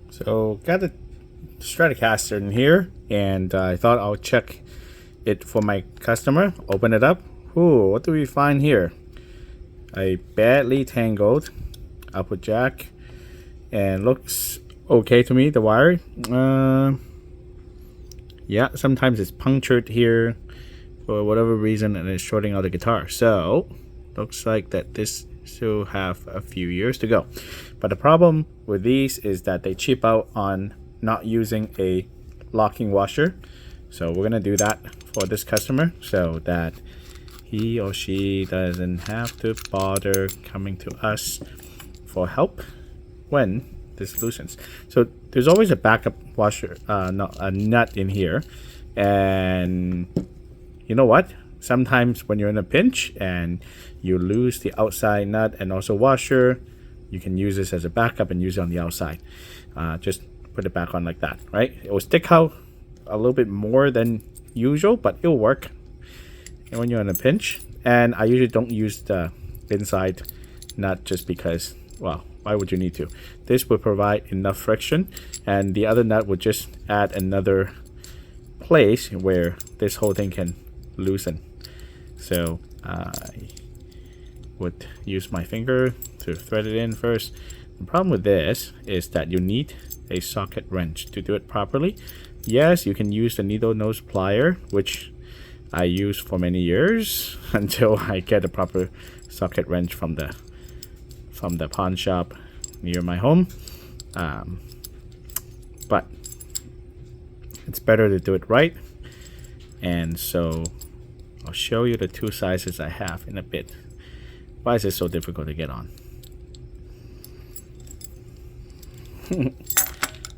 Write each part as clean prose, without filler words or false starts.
So got a Stratocaster in here, and I thought I'll check it for my customer. Open it up. Ooh, what do we find here? A badly tangled output jack, and looks okay to me. The wire, yeah, sometimes it's punctured here for whatever reason, and it's shorting out the guitar. So looks like that this still have a few years to go. But the problem with these is that they cheap out on not using a locking washer. So we're gonna do that for this customer so that he or she doesn't have to bother coming to us for help when this loosens. So there's always a backup washer, a nut in here, and you know what? Sometimes when you're in a pinch and you lose the outside nut and also washer, you can use this as a backup and use it on the outside. Just put it back on like that, right? It will stick out a little bit more than usual, but it'll work and when you're in a pinch. And I usually don't use the inside nut just because, well, why would you need to? This will provide enough friction, and the other nut would just add another place where this whole thing can loosen. So I would use my finger to thread it in first. The problem with this is that you need a socket wrench to do it properly. Yes, you can use the needle nose plier, which I used for many years until I get a proper socket wrench from the pawn shop near my home. But it's better to do it right, and so I'll show you the two sizes I have in a bit. Why is it so difficult to get on?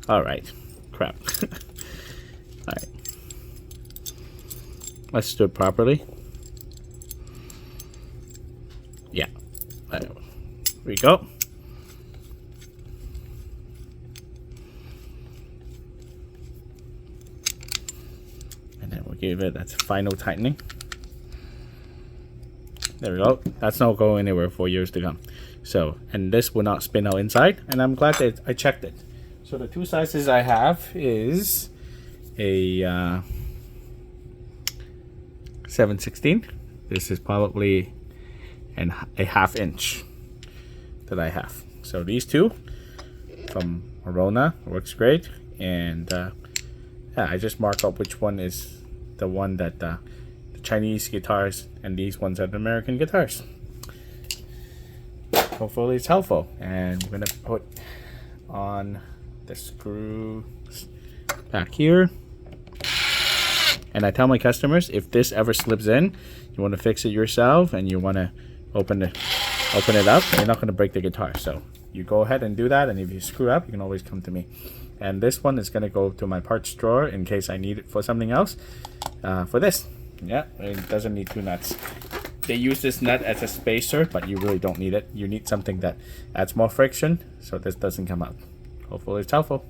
All right, crap. All right, let's do it properly. Yeah, there we go. And then we'll give it that final tightening. There we go. That's not going anywhere for years to come. So, and this will not spin out inside, and I'm glad that I checked it. So the two sizes I have is a 7/16. This is probably a ½ inch that I have. So these two from Arona works great, and yeah, I just mark up which one is the one that the Chinese guitars, and these ones are the American guitars. Hopefully it's helpful, and we're gonna put on the screw back here. And I tell my customers, if this ever slips in, you want to fix it yourself, and you want to open it up, you're not going to break the guitar. So you go ahead and do that, and if you screw up, you can always come to me. And this one is going to go to my parts drawer in case I need it for something else. For this, yeah, it doesn't need two nuts. They use this nut as a spacer, but you really don't need it. You need something that adds more friction so this doesn't come out. Hopefully it's helpful.